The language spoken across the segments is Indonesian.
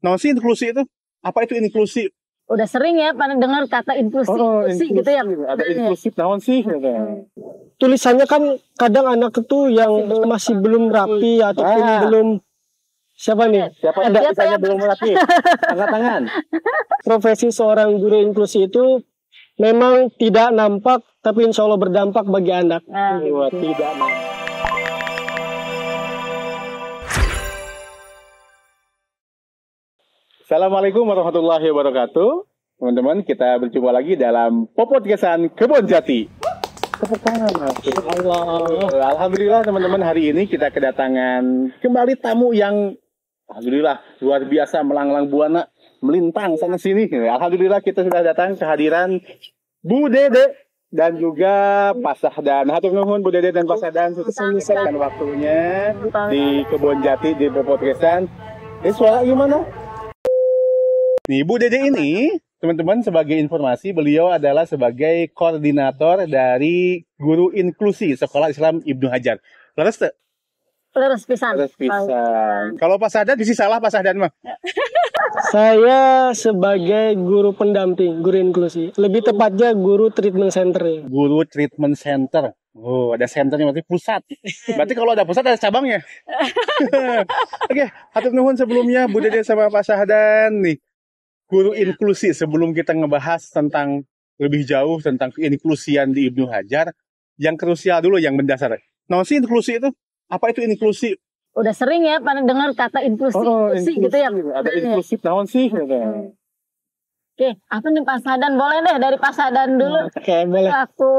Nah, sih inklusi itu apa itu inklusi? Udah sering ya pada dengar kata inklusi, inklusi gitu ya. Ada inklusif naon sih gitu. Tulisannya kan kadang anak itu yang masih belum rapi ataupun belum siapa nih? Siapa yang tulisannya belum rapi? Angkat tangan. Profesi seorang guru inklusi itu memang tidak nampak tapi insya Allah berdampak bagi anak. Tidak nampak. Assalamualaikum warahmatullahi wabarakatuh. Teman-teman, kita berjumpa lagi dalam Podcastan Kebon Jati. Alhamdulillah teman-teman, hari ini kita kedatangan kembali tamu yang alhamdulillah luar biasa, melanglang buana, melintang sana sini. Alhamdulillah kita sudah datang kehadiran Bu Dede dan juga Pak Sahdan. Hatur nuhun Bu Dede dan Pak Sahdan sudah menyempatkan waktunya di Kebon Jati di Podcastan. Ini suara gimana? Nih, Bu Dede ini, teman-teman, sebagai informasi, beliau adalah sebagai koordinator dari guru inklusi Sekolah Islam Ibnu Hajar. Leres tuh? Leres pisan. Kalau Pak Sahdan, bisa salah Pak Sahdan mah? Saya sebagai guru pendamping, guru inklusi. Lebih tepatnya guru treatment center ya. Guru treatment center. Oh, ada centernya, berarti pusat. Berarti kalau ada pusat ada cabangnya. Oke, hatur nuhun sebelumnya Bu Dede sama Pak Sahdan nih. Guru inklusi, sebelum kita ngebahas tentang lebih jauh tentang keinklusian di Ibnu Hajar, yang krusial dulu, yang mendasar. Nah, sih inklusi itu? Apa itu inklusi? Udah sering ya pada dengar kata inklusi, inklusi gitu ya. Ada inklusif naon sih gitu. Oke, aku nih Pak Sahdan, boleh deh dari Pak Sahdan dulu. Oke, boleh. Aku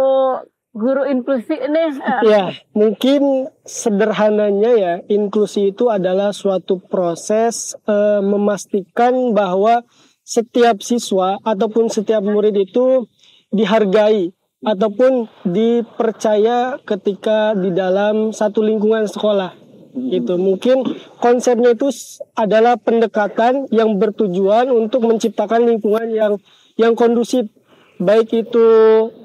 guru inklusi ini. Ya, mungkin sederhananya ya, inklusi itu adalah suatu proses memastikan bahwa setiap siswa ataupun setiap murid itu dihargai ataupun dipercaya ketika di dalam satu lingkungan sekolah. Gitu. Mungkin konsepnya itu adalah pendekatan yang bertujuan untuk menciptakan lingkungan yang kondusif, baik itu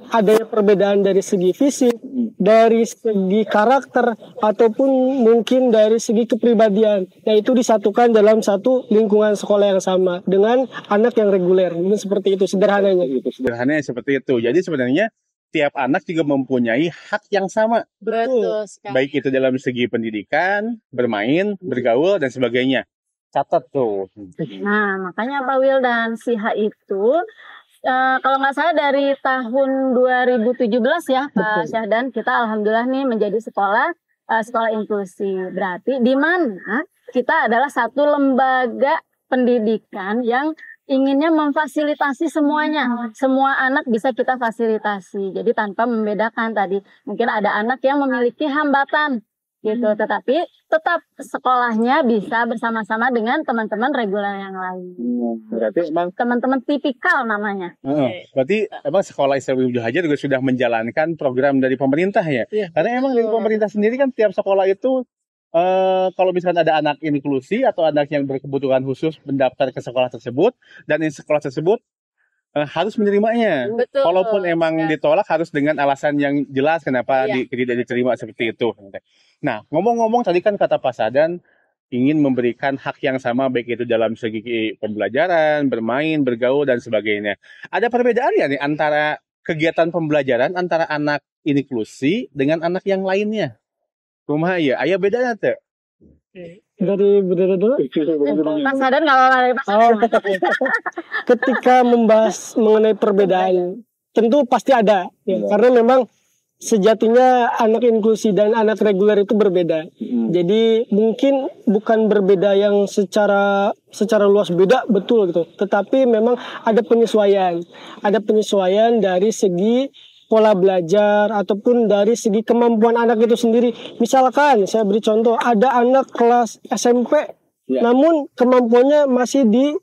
adanya perbedaan dari segi fisik, dari segi karakter, ataupun mungkin dari segi kepribadian. Nah, itu disatukan dalam satu lingkungan sekolah yang sama dengan anak yang reguler. Ini seperti itu sederhananya. Sederhananya seperti itu. Jadi sebenarnya tiap anak juga mempunyai hak yang sama. Betul. Baik itu dalam segi pendidikan, bermain, bergaul, dan sebagainya. Catat tuh. Nah, makanya Pak Wildan, SIHA itu kalau nggak salah dari tahun 2017 ya Pak Syahdan, kita alhamdulillah nih menjadi sekolah inklusi. Berarti di mana kita adalah satu lembaga pendidikan yang inginnya memfasilitasi semuanya. Semua anak bisa kita fasilitasi. Jadi tanpa membedakan tadi. Mungkin ada anak yang memiliki hambatan gitu, tetapi tetap sekolahnya bisa bersama-sama dengan teman-teman reguler yang lain. Berarti emang teman-teman tipikal namanya. Berarti emang Sekolah Islam Ibnu Hajar juga sudah menjalankan program dari pemerintah ya. Karena emang dari pemerintah sendiri kan tiap sekolah itu kalau misalkan ada anak inklusi atau anak yang berkebutuhan khusus mendaftar ke sekolah tersebut, dan di sekolah tersebut harus menerimanya. Betul. Walaupun emang ditolak harus dengan alasan yang jelas kenapa tidak diterima seperti itu. Nah, ngomong-ngomong tadi kan kata Pak Sahdan ingin memberikan hak yang sama baik itu dalam segi pembelajaran, bermain, bergaul, dan sebagainya. Ada perbedaan ya nih antara kegiatan pembelajaran antara anak inklusi dengan anak yang lainnya? Kumaha ya? Aya bedanya tuh? Dari budaya dulu. Pak Sahdan kalau dari Pak Sahdan. Ketika membahas mengenai perbedaan, tentu pasti ada. Ya, karena memang sejatinya anak inklusi dan anak reguler itu berbeda. Jadi mungkin bukan berbeda yang secara luas beda betul gitu. Tetapi memang ada penyesuaian. Ada penyesuaian dari segi pola belajar ataupun dari segi kemampuan anak itu sendiri. Misalkan saya beri contoh, ada anak kelas SMP namun kemampuannya masih di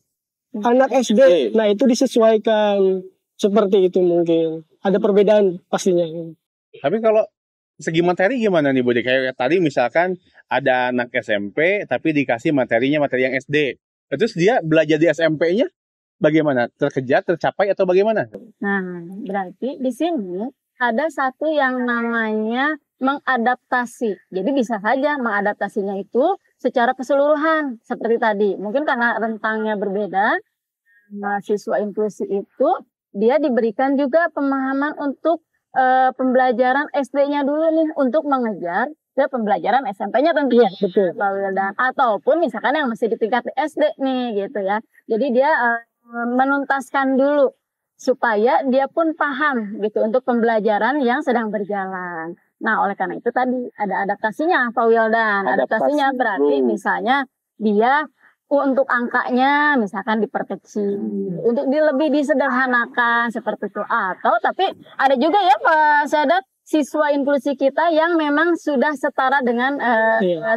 anak SD. Nah, itu disesuaikan. Seperti itu mungkin. Ada perbedaan pastinya. Tapi kalau segi materi gimana nih Bu? Kayak tadi misalkan ada anak SMP tapi dikasih materinya materi yang SD. Terus dia belajar di SMP-nya bagaimana? Terkejar, tercapai atau bagaimana? Nah, berarti di sini ada satu yang namanya mengadaptasi. Jadi bisa saja mengadaptasinya itu secara keseluruhan seperti tadi. Mungkin karena rentangnya berbeda, siswa inklusi itu dia diberikan juga pemahaman untuk pembelajaran SD-nya dulu nih untuk mengejar ke pembelajaran SMP-nya tentunya. Betul. Pak Wildan. Ataupun misalkan yang masih di tingkat SD nih gitu ya. Jadi dia menuntaskan dulu supaya dia pun paham gitu untuk pembelajaran yang sedang berjalan. Nah, oleh karena itu tadi ada adaptasinya Pak Wildan. Adaptasinya berarti misalnya dia untuk angkanya misalkan diperkecil, untuk lebih disederhanakan seperti itu. Atau tapi ada juga ya Pak Sadat, siswa inklusi kita yang memang sudah setara dengan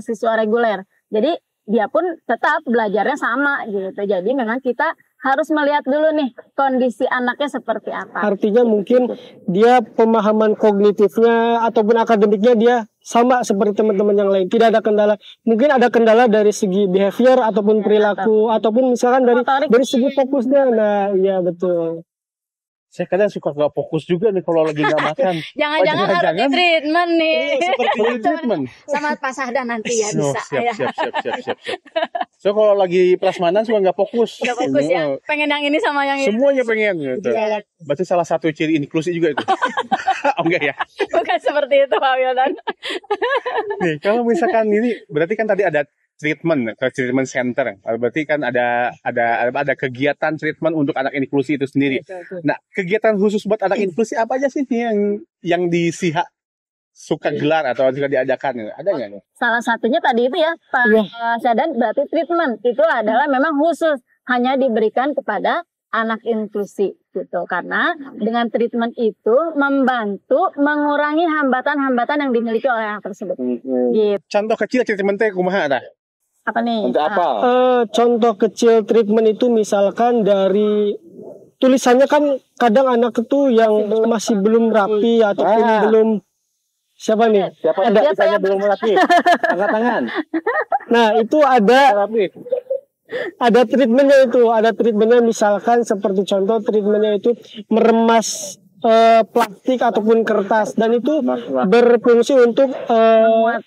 siswa reguler. Jadi dia pun tetap belajarnya sama gitu. Jadi memang kita harus melihat dulu nih kondisi anaknya seperti apa. Artinya mungkin dia pemahaman kognitifnya ataupun akademiknya dia sama seperti teman-teman yang lain. Tidak ada kendala. Mungkin ada kendala dari segi behavior ataupun perilaku ataupun misalkan dari segi fokusnya. Nah, iya betul. Saya kadang suka nggak fokus juga nih kalau lagi nggak makan. Jangan-jangan harus di treatment nih. Seperti treatment. Sama Pak Sahdan nanti ya bisa. Siap. So kalau lagi prasmanan suka nggak fokus. Nggak fokus ya. Pengen yang ini sama yang ini. Semuanya pengen gitu. Berarti salah satu ciri inklusi juga itu. Oh enggak ya? Bukan seperti itu Pak Wildan. Nih kalau misalkan ini berarti kan tadi ada treatment center. Berarti kan ada kegiatan treatment untuk anak inklusi itu sendiri. Nah, kegiatan khusus buat anak inklusi apa aja sih yang di SIHA suka gelar atau juga diadakan? Ada nggak nih? Salah satunya tadi itu ya Pak Sadan, berarti treatment itu adalah memang khusus hanya diberikan kepada anak inklusi gitu. Karena dengan treatment itu membantu mengurangi hambatan-hambatan yang dimiliki oleh anak tersebut. Gitu. Contoh kecil treatmentnya kumaha ada? Apa nih? Untuk apa? Contoh kecil treatment itu misalkan dari tulisannya kan kadang anak itu yang masih belum rapi ataupun belum siapa nih? Siapa yang misalnya belum rapi? Angkat tangan. Nah, itu ada Rapi. Ada treatmentnya misalkan seperti contoh treatmentnya itu meremas plastik ataupun kertas dan itu berfungsi untuk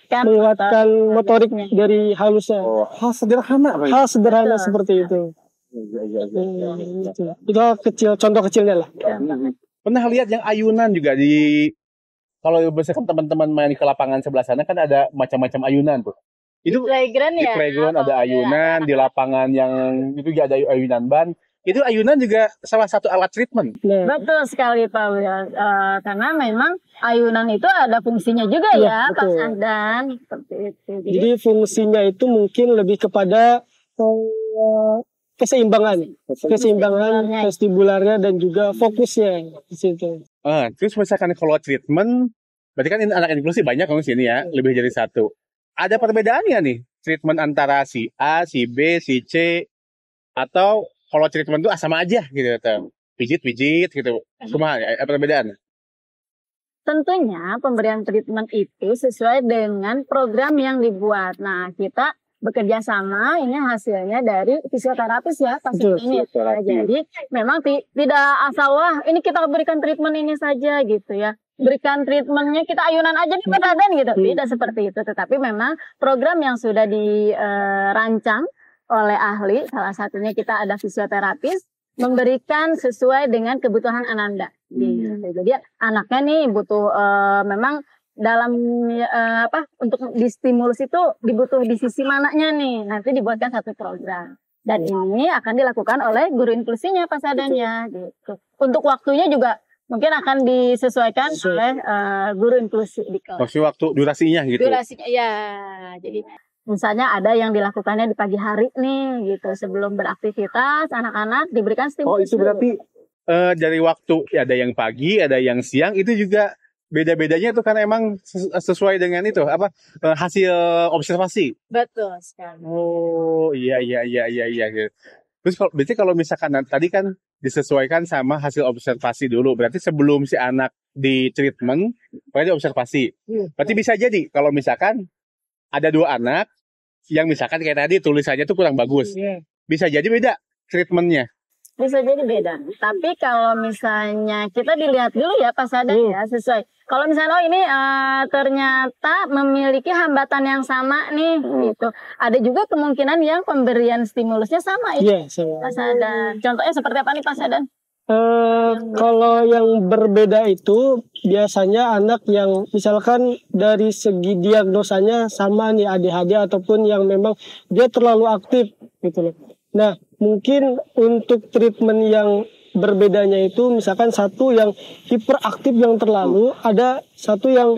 menguatkan motorik dari halusnya. Oh, hal sederhana. Hal sederhana seperti itu. Itu contoh kecilnya lah. Pernah lihat yang ayunan juga kalau misalkan teman-teman main ke lapangan sebelah sana kan ada macam-macam ayunan tuh. Itu playground di ya. playground ada ayunan, di lapangan yang itu juga ada ayunan ban. Itu ayunan juga salah satu alat treatment. Betul sekali Pak Wil. Karena memang ayunan itu ada fungsinya juga ya Pak Sahdan. Seperti itu. Jadi fungsinya itu mungkin lebih kepada keseimbangan vestibularnya dan juga fokusnya di situ. Terus misalkan kalau treatment, berarti kan anak inklusi banyak kan di sini ya, lebih dari satu. Ada perbedaannya nih treatment antara si A, si B, si C, atau kalau treatment itu sama aja gitu, pijit gitu. Cuma ada perbedaan. Tentunya pemberian treatment itu sesuai dengan program yang dibuat. Nah, kita bekerja sama, ini hasilnya dari fisioterapis ya pasti ini. Nah, jadi memang tidak asal wah ini kita berikan treatment ini saja gitu ya. Berikan treatmentnya kita ayunan aja di badan gitu. Tidak seperti itu. Tetapi memang program yang sudah dirancang oleh ahli, salah satunya kita ada fisioterapis, memberikan sesuai dengan kebutuhan Ananda. Gitu. Jadi anaknya nih butuh memang dalam untuk distimulus itu dibutuh di sisi mananya nih. Nanti dibuatkan satu program. Dan ini akan dilakukan oleh guru inklusinya Pak Sadannya. Gitu. Untuk waktunya juga mungkin akan disesuaikan oleh guru inklusi di kelas. Maksudnya waktu durasinya gitu. Durasinya ya. Jadi misalnya ada yang dilakukannya di pagi hari nih gitu sebelum beraktivitas anak-anak diberikan stimulus. Oh itu berarti dari waktu ada yang pagi ada yang siang itu juga beda-bedanya tuh karena emang sesuai dengan itu hasil observasi. Betul sekali. Oh iya gitu. Terus berarti kalau misalkan tadi kan disesuaikan sama hasil observasi dulu. Berarti sebelum si anak di treatment berarti observasi. Berarti bisa jadi kalau misalkan ada dua anak yang misalkan kayak tadi tulisannya tuh kurang bagus. Bisa jadi beda treatmentnya. Bisa jadi beda. Tapi kalau misalnya kita dilihat dulu ya Pak Sadan ya sesuai. Kalau misalnya ini ternyata memiliki hambatan yang sama nih, gitu. Ada juga kemungkinan yang pemberian stimulusnya sama ya, Iya, sama. Pak Sadan. Contohnya seperti apa nih Pak Sadan? Kalau yang berbeda itu biasanya anak yang misalkan dari segi diagnosanya sama nih ADHD ataupun yang memang dia terlalu aktif gitu loh. Nah, mungkin untuk treatment yang berbedanya itu misalkan satu yang hiperaktif yang terlalu, ada satu yang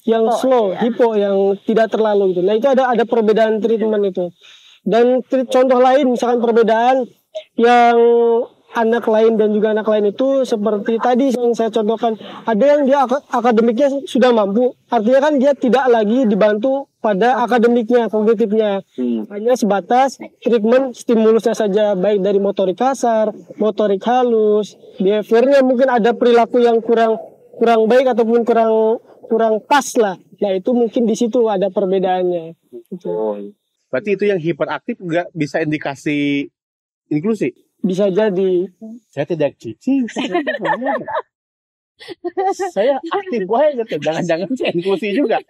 hipo, slow, ya. hipo yang tidak terlalu gitu. Nah, itu ada perbedaan treatment itu. Dan contoh lain misalkan perbedaan yang anak lain dan juga anak lain itu seperti tadi yang saya contohkan, ada yang dia akademiknya sudah mampu, artinya kan dia tidak lagi dibantu pada akademiknya, kognitifnya, hanya sebatas treatment stimulusnya saja, baik dari motorik kasar, motorik halus, behaviornya mungkin ada perilaku yang kurang baik ataupun kurang pas lah. Nah, itu mungkin di situ ada perbedaannya. Berarti itu yang hiperaktif nggak bisa indikasi inklusi? Bisa jadi. Saya tidak cicing. Saya aktif banget. Jangan-jangan saya inklusi juga.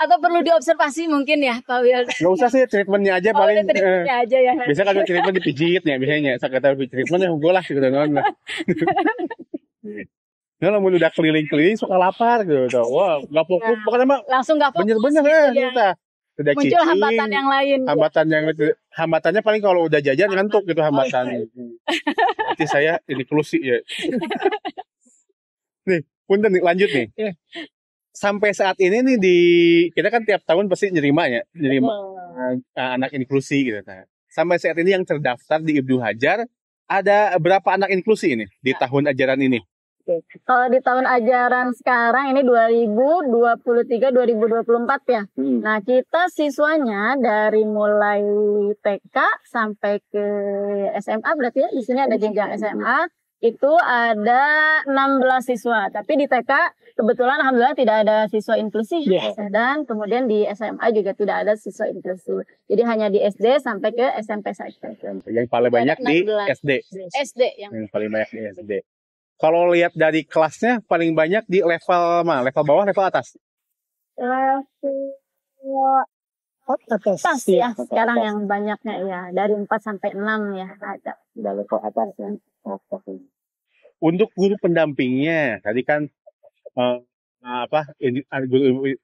Atau perlu diobservasi mungkin ya Pak Wil? Nggak usah sih, treatmentnya aja paling. Treatmentnya aja ya. Biasanya kalau treatment dipijit ya biasanya. Saya kata treatment ya gue lah gitu. Kalau mau udah keliling-keliling suka lapar gitu. Wah, nggak fokus. Pokoknya mah langsung nggak fokus. bener-bener gitu ya. Kita. Udah Muncul cicing, hambatan yang lain. Hambatannya paling kalau udah jajan ngantuk gitu hambatannya. Berarti saya inklusi ya. Nih, punten nih, lanjut nih. Sampai saat ini nih kita kan tiap tahun pasti nerima anak inklusi gitu. Sampai saat ini yang terdaftar di Ibnu Hajar ada berapa anak inklusi ini di tahun ajaran ini? Kalau di tahun ajaran sekarang ini 2023-2024 ya. Nah, kita siswanya dari mulai TK sampai ke SMA, berarti ya di sini ada jenjang SMA, itu ada 16 siswa. Tapi di TK kebetulan alhamdulillah tidak ada siswa inklusi. Dan kemudian di SMA juga tidak ada siswa inklusi. Jadi hanya di SD sampai ke SMP saja. Yang paling banyak di SD. Yang paling banyak di SD. Kalau lihat dari kelasnya paling banyak di level mana? Level bawah, level atas? Atas ya. Sekarang yang banyaknya ya dari 4 sampai 6 ya ada di level atas ya. Untuk guru pendampingnya, tadi kan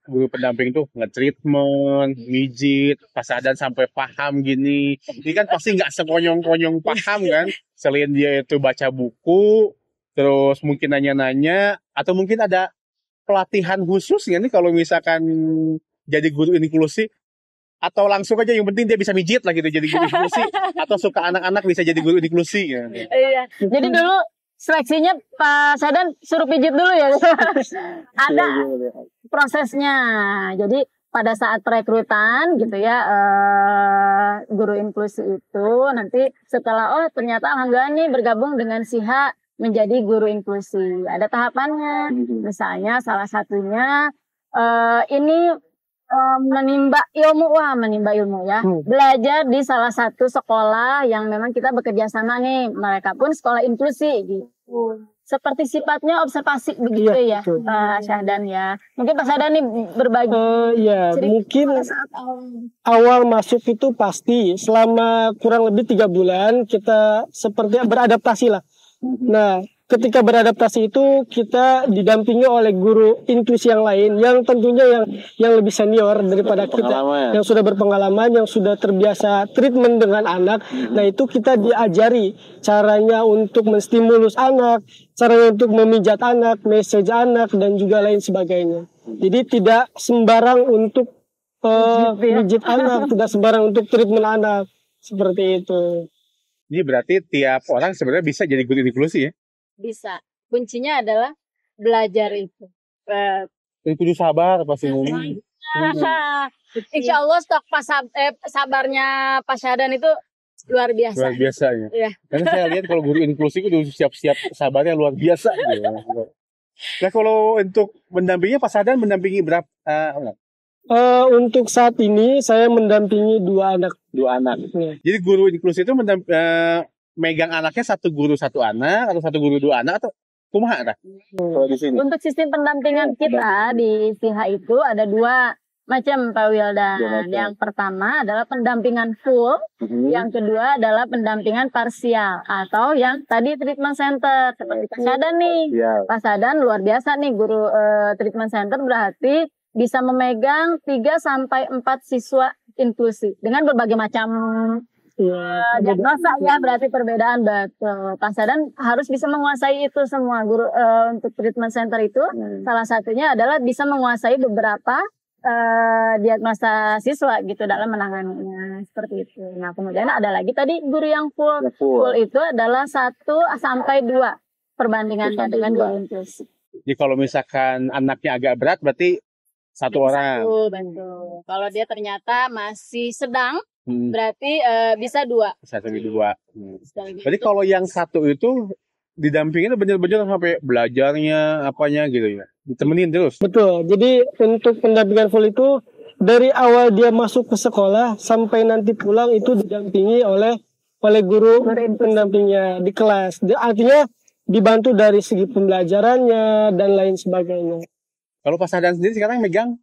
guru pendamping tuh nge-treatment, mijit, Pak Sadan sampai paham gini. Ini kan pasti nggak sekonyong-konyong paham kan? Selain dia itu baca buku, terus mungkin nanya-nanya, atau mungkin ada pelatihan khusus ya nih kalau misalkan jadi guru inklusi, atau langsung aja yang penting dia bisa mijit lah gitu jadi guru inklusi, atau suka anak-anak bisa jadi guru inklusi ya. Iya. Jadi dulu seleksinya Pak Sadan suruh pijit dulu ya. Ada prosesnya. Jadi pada saat perekrutan gitu ya, guru inklusi itu nanti setelah ternyata alhamdulillah nih bergabung dengan SIHA menjadi guru inklusi. Ada tahapannya. Misalnya salah satunya ini menimba ilmu ya. Belajar di salah satu sekolah yang memang kita bekerja sama nih. Mereka pun sekolah inklusi gitu. Seperti sifatnya observasi begitu ya, Pak Syahdan ya. Mungkin Pak Syahdan nih berbagi. Mungkin awal masuk itu pasti selama kurang lebih 3 bulan kita seperti beradaptasi lah. Nah, ketika beradaptasi itu kita didampingi oleh guru inklusi yang lain yang tentunya yang lebih senior daripada kita, yang sudah berpengalaman, yang sudah terbiasa treatment dengan anak. Nah, itu kita diajari caranya untuk menstimulus anak, caranya untuk memijat anak, message anak, dan juga lain sebagainya. Jadi tidak sembarang untuk mijit anak, tidak sembarang untuk treatment anak, seperti itu. Ini berarti tiap orang sebenarnya bisa jadi guru inklusi ya? Bisa. Kuncinya adalah belajar itu. Kudu sabar pasti ngomong. Insya Allah stok sabarnya Pak Syahdan itu luar biasa. Luar biasa ya. Iya. Karena saya lihat kalau guru inklusi itu siap-siap sabarnya luar biasa. Gitu. Nah kalau untuk mendampinginya Pak Syahdan mendampingi berapa? Untuk saat ini saya mendampingi 2 anak. 2 anak. Jadi guru inklusi itu megang anaknya 1 guru 1 anak atau 1 guru 2 anak atau kumaha tah? Kalau di sini. Untuk sistem pendampingan kita di SIHA itu ada 2 macam Pak Wildan. Dua macam. Yang pertama adalah pendampingan full, yang kedua adalah pendampingan parsial atau yang tadi treatment center seperti Pak Sadan nih. Ya. Pak Sadan luar biasa nih guru treatment center, berarti bisa memegang 3 sampai 4 siswa inklusi dengan berbagai macam diagnosa ya, berarti perbedaan. Betul. Pak Sadan harus bisa menguasai itu semua. Guru untuk treatment center itu salah satunya adalah bisa menguasai beberapa diagnosa siswa gitu dalam menanganinya, seperti itu. Nah, kemudian ada lagi tadi guru yang full. Full itu adalah 1 sampai 2 perbandingannya dengan guru inklusi. Jadi kalau misalkan anaknya agak berat berarti 1 orang. Betul. Kalau dia ternyata masih sedang, berarti bisa 2. 1-2. Jadi kalau yang 1 itu didampingin bener-bener sampai belajarnya apanya gitu ya, ditemenin terus. Betul. Jadi untuk pendampingan full itu dari awal dia masuk ke sekolah sampai nanti pulang itu didampingi oleh guru pendampingnya di kelas. Artinya dibantu dari segi pembelajarannya dan lain sebagainya. Kalau Pak Sadan sendiri sekarang megang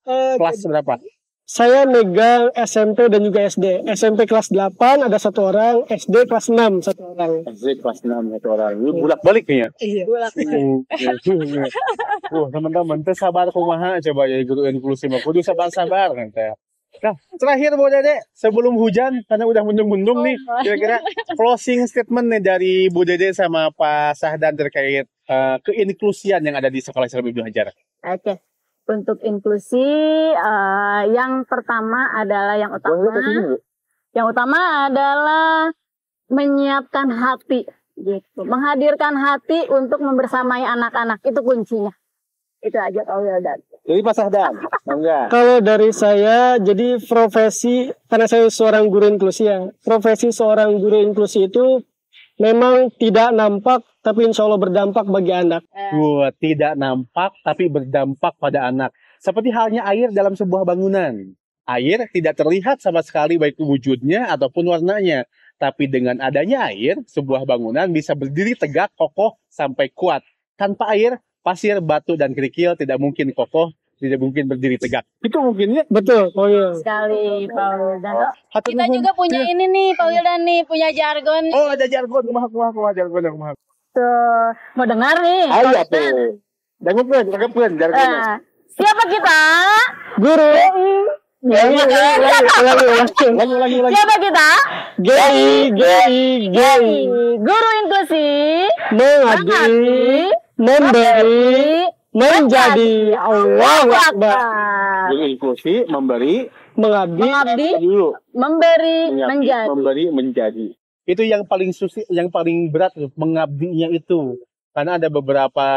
kelas berapa? Saya megang SMP dan juga SD. SMP kelas 8 ada 1 orang, SD kelas 6 1 orang. SD kelas 6 1 orang. Lu bolak-balik kayaknya. Iya. Teman-teman, teh sabar kumaha coba jadi guru inklusi mah kudu sabar-sabar teh. Nah, terakhir Bu Dede, sebelum hujan karena udah mendung-mendung nih, kira-kira closing statement nih dari Bu Dede sama Pak Sahdan terkait keinklusian yang ada di Sekolah Islam Ibnu Hajar. Oke. Untuk inklusi yang pertama adalah yang utama adalah menyiapkan hati gitu. Menghadirkan hati untuk membersamai anak-anak, itu kuncinya. Itu aja Pak Wildan. Jadi Pak Sahdan, enggak. Kalau dari saya, jadi profesi, karena saya seorang guru inklusi ya, profesi seorang guru inklusi itu memang tidak nampak, tapi insya Allah berdampak bagi anak. Tidak nampak, tapi berdampak pada anak. Seperti halnya air dalam sebuah bangunan. Air tidak terlihat sama sekali baik wujudnya ataupun warnanya. Tapi dengan adanya air, sebuah bangunan bisa berdiri tegak, kokoh, sampai kuat. Tanpa air, pasir, batu, dan kerikil tidak mungkin kokoh, tidak mungkin berdiri tegak. Itu mungkinnya. Betul. Oh iya. Sekali Pak Wildan. Kita juga punya ini nih Pak Wildan nih, punya jargon. Oh, ada jargon. Kumaha jargon. Tuh, mau dengar nih. Ayo tuh. Jangan jargon. Siapa kita? Guru. Lagi. Siapa kita? GI. Guru inklusi Mengabdi, memberi, menjadi. Allahu Akbar. Guru inklusi Mengabdi dulu. memberi, menjadi. Itu yang paling yang paling berat mengabdinya itu. Karena ada beberapa,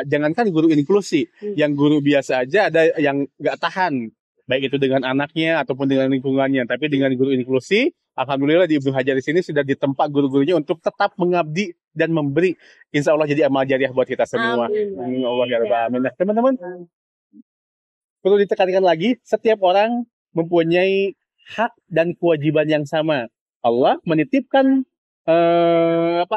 jangankan guru inklusi, yang guru biasa aja ada yang nggak tahan. Baik itu dengan anaknya ataupun dengan lingkungannya. Tapi dengan guru inklusi, alhamdulillah di Ibnu Hajar di sini sudah ditempa guru-gurunya untuk tetap mengabdi dan memberi. Insya Allah jadi amal jariah buat kita semua. Amin. Allah ya Rabbal Alamin. Nah, teman-teman, perlu ditekankan lagi, setiap orang mempunyai hak dan kewajiban yang sama. Allah menitipkan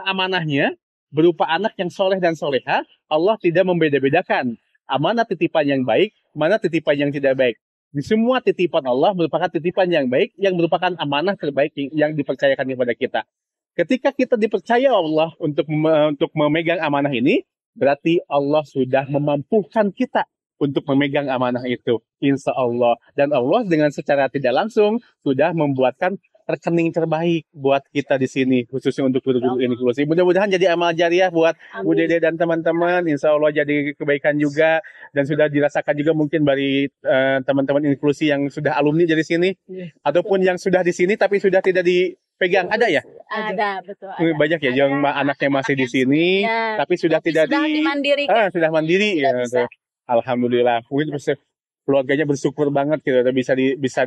amanahnya berupa anak yang soleh dan soleha. Allah tidak membeda-bedakan amanah titipan yang baik, mana titipan yang tidak baik. Di semua titipan Allah merupakan titipan yang baik, yang merupakan amanah terbaik yang dipercayakan kepada kita. Ketika kita dipercaya Allah untuk memegang amanah ini, berarti Allah sudah memampukan kita untuk memegang amanah itu. Insya Allah. Dan Allah dengan secara tidak langsung sudah membuatkan rekening terbaik buat kita di sini, khususnya untuk guru-guru inklusi. Mudah-mudahan jadi amal jariah buat Bu Dede dan teman-teman. Insya Allah jadi kebaikan juga, dan sudah dirasakan juga mungkin dari teman-teman inklusi yang sudah alumni dari sini, ataupun yang sudah di sini tapi sudah tidak dipegang. Ada ya? Ada, betul. Ada. Banyak ya yang anaknya masih di sini, tapi sudah tidak dimandirikan. Sudah mandiri. Ya, alhamdulillah. Mungkin keluarganya bersyukur banget gitu, bisa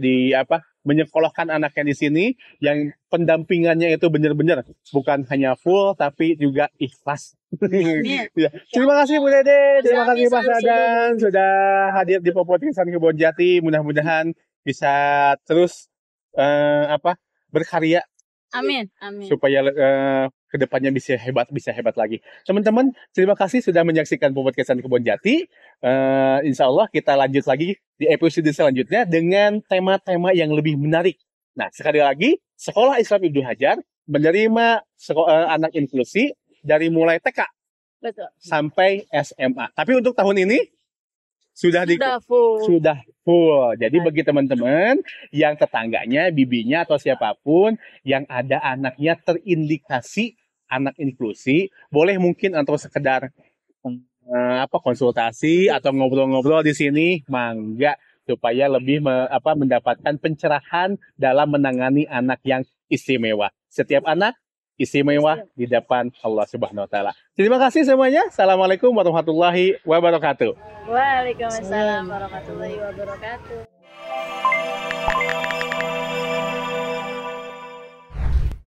menyekolahkan anaknya di sini, yang pendampingannya itu benar-benar bukan hanya full tapi juga ikhlas. Ya. Terima kasih Bu Dede, terima kasih Pak Sadan sudah hadir di Podcastan Kebon Jati. Mudah-mudahan bisa terus berkarya. Amin. Supaya kedepannya bisa hebat lagi. Teman-teman, terima kasih sudah menyaksikan podcastan Kebon Jati. Insya Allah kita lanjut lagi di episode selanjutnya dengan tema-tema yang lebih menarik. Nah, sekali lagi, Sekolah Islam Ibnu Hajar menerima anak inklusi dari mulai TK Betul. sampai SMA. Tapi untuk tahun ini sudah full. Jadi bagi teman-teman yang tetangganya, bibinya atau siapapun yang ada anaknya terindikasi anak inklusi, boleh mungkin atau sekedar konsultasi atau ngobrol-ngobrol di sini, mangga supaya lebih mendapatkan pencerahan dalam menangani anak yang istimewa. Setiap anak istimewa di depan Allah Subhanahu wa taala. Terima kasih semuanya. Assalamualaikum warahmatullahi wabarakatuh. Waalaikumsalam warahmatullahi wabarakatuh.